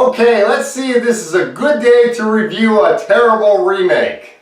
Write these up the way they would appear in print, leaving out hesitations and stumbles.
Okay, let's see if this is a good day to review a terrible remake.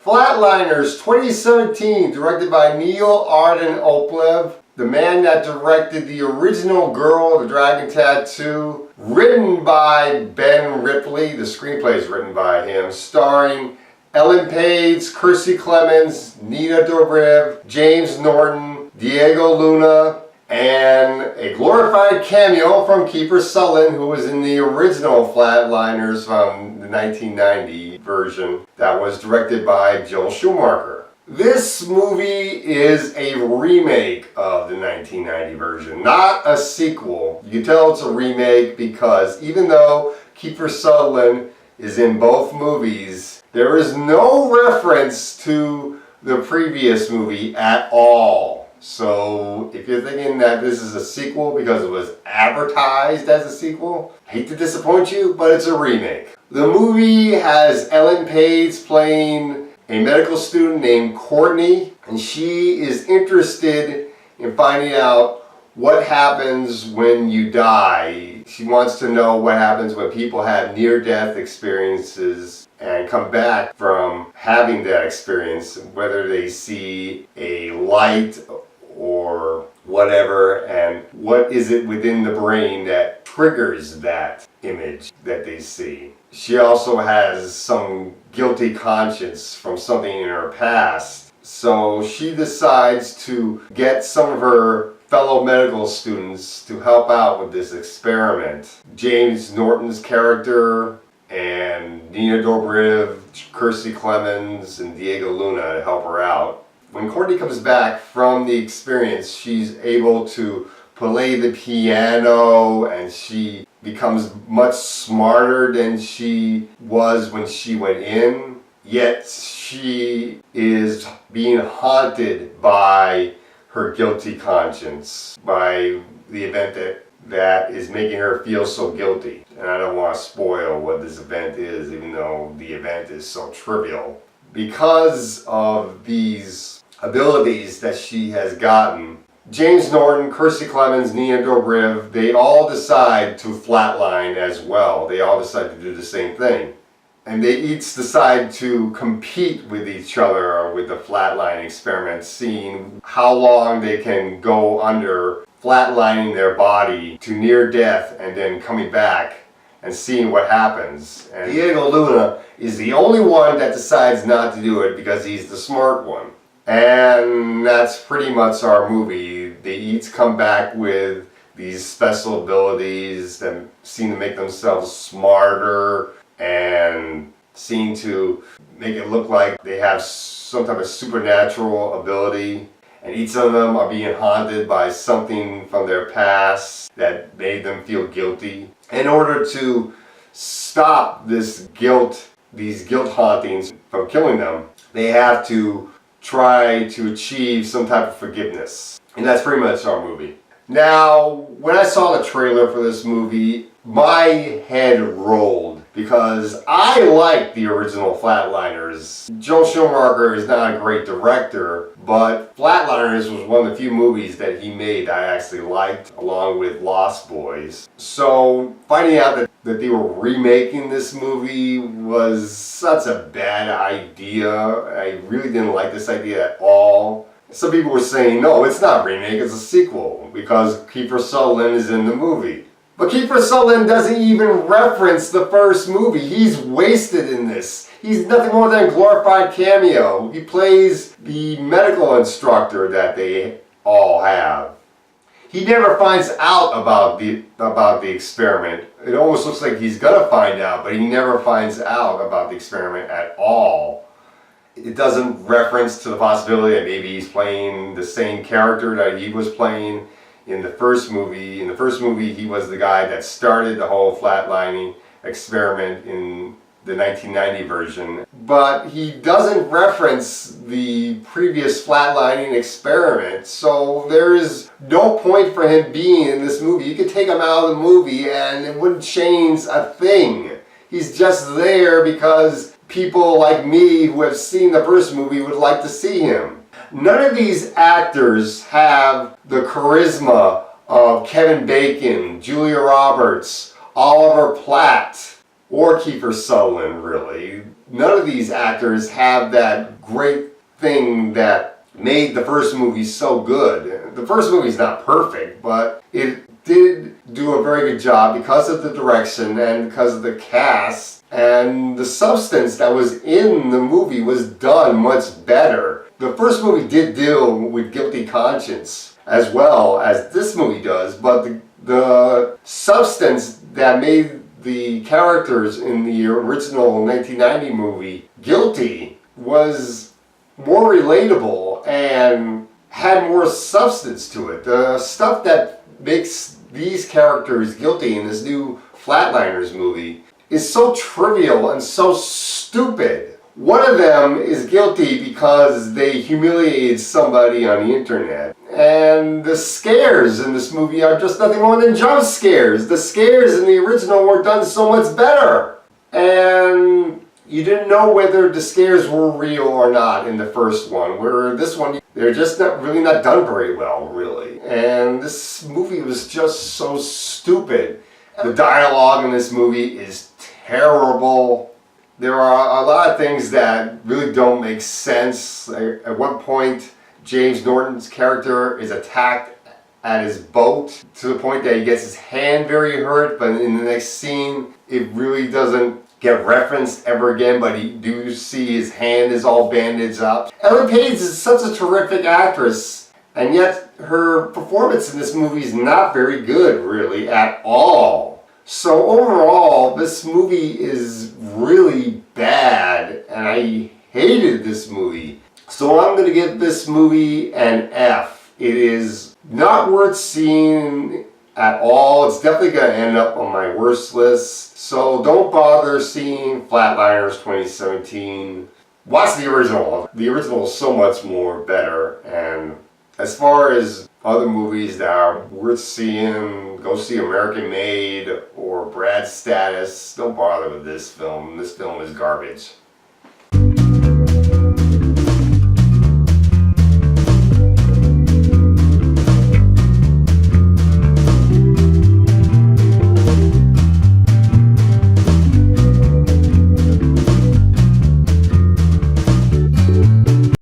Flatliners 2017, directed by Neil Arden Oplev, the man that directed the original Girl, the Dragon Tattoo, written by Ben Ripley, the screenplay is written by him, starring Ellen Page, Kiersey Clemons, Nina Dobrev, James Norton, Diego Luna, and a glorified cameo from Kiefer Sutherland, who was in the original Flatliners from the 1990 version that was directed by Joel Schumacher. This movie is a remake of the 1990 version, not a sequel. You can tell it's a remake because even though Kiefer Sutherland is in both movies, there is no reference to the previous movie at all. So if you're thinking that this is a sequel because it was advertised as a sequel, hate to disappoint you, but it's a remake. The movie has Ellen Page playing a medical student named Courtney, and she is interested in finding out what happens when you die. She wants to know what happens when people have near-death experiences and come back from having that experience, whether they see a light or whatever, and what is it within the brain that triggers that image that they see. She also has some guilty conscience from something in her past, so she decides to get some of her fellow medical students to help out with this experiment. James Norton's character and Nina Dobrev, Kiersey Clemons, and Diego Luna to help her out. When Courtney comes back from the experience, she's able to play the piano, and she becomes much smarter than she was when she went in. Yet she is being haunted by her guilty conscience, by the event that is making her feel so guilty. And I don't want to spoil what this event is, even though the event is so trivial. Because of these abilities that she has gotten, James Norton, Kiersey Clemons, Nina Dobrev, they all decide to flatline as well. They all decide to do the same thing. And they each decide to compete with each other with the flatline experiment, seeing how long they can go under flatlining their body to near death and then coming back and seeing what happens. And Diego Luna is the only one that decides not to do it because he's the smart one. And that's pretty much our movie. They each come back with these special abilities that seem to make themselves smarter and seem to make it look like they have some type of supernatural ability. And each of them are being haunted by something from their past that made them feel guilty. In order to stop these guilt hauntings from killing them, they have to try to achieve some type of forgiveness. And that's pretty much our movie. Now, when I saw the trailer for this movie, my head rolled because I like the original Flatliners. Joel Schumacher is not a great director, but Flatliners was one of the few movies that he made that I actually liked, along with Lost Boys. So finding out that they were remaking this movie was such a bad idea. I really didn't like this idea at all. Some people were saying, no, it's not a remake, it's a sequel, because Kiefer Sutherland is in the movie. But Kiefer Sutherland doesn't even reference the first movie. He's wasted in this. He's nothing more than a glorified cameo. He plays the medical instructor that they all have. He never finds out about the experiment. It almost looks like he's gonna find out, but he never finds out about the experiment at all. It doesn't reference to the possibility that maybe he's playing the same character that he was playing in the first movie. In the first movie, he was the guy that started the whole flatlining, experiment in the 1990 version, but he doesn't reference the previous flatlining experiment, so there is no point for him being in this movie. You could take him out of the movie and it wouldn't change a thing. He's just there because people like me who have seen the first movie would like to see him. None of these actors have the charisma of Kevin Bacon, Julia Roberts, Oliver Platt, or Kiefer Sutherland, really. None of these actors have that great thing that made the first movie so good. The first movie's not perfect, but it did do a very good job because of the direction and because of the cast, and the substance that was in the movie was done much better. The first movie did deal with guilty conscience as well as this movie does, but the substance that made the characters in the original 1990 movie guilty was more relatable and had more substance to it. The stuff that makes these characters guilty in this new Flatliners movie is so trivial and so stupid. One of them is guilty because they humiliated somebody on the internet. And the scares in this movie are just nothing more than jump scares. The scares in the original were done so much better. And you didn't know whether the scares were real or not in the first one. Where this one, they're just really not done very well, really. And this movie was just so stupid. The dialogue in this movie is terrible. There are a lot of things that really don't make sense. At one point, James Norton's character is attacked at his boat to the point that he gets his hand very hurt, but in the next scene, it really doesn't get referenced ever again, but you do see his hand is all bandaged up. Ellen Page is such a terrific actress, and yet her performance in this movie is not very good, really, at all. So overall, this movie is really bad, and I hated this movie. So I'm going to give this movie an F. It is not worth seeing at all. It's definitely going to end up on my worst list. So don't bother seeing Flatliners 2017. Watch the original. The original is so much more better. And as far as other movies that are worth seeing, go see American Made or Brad Status. Don't bother with this film. This film is garbage.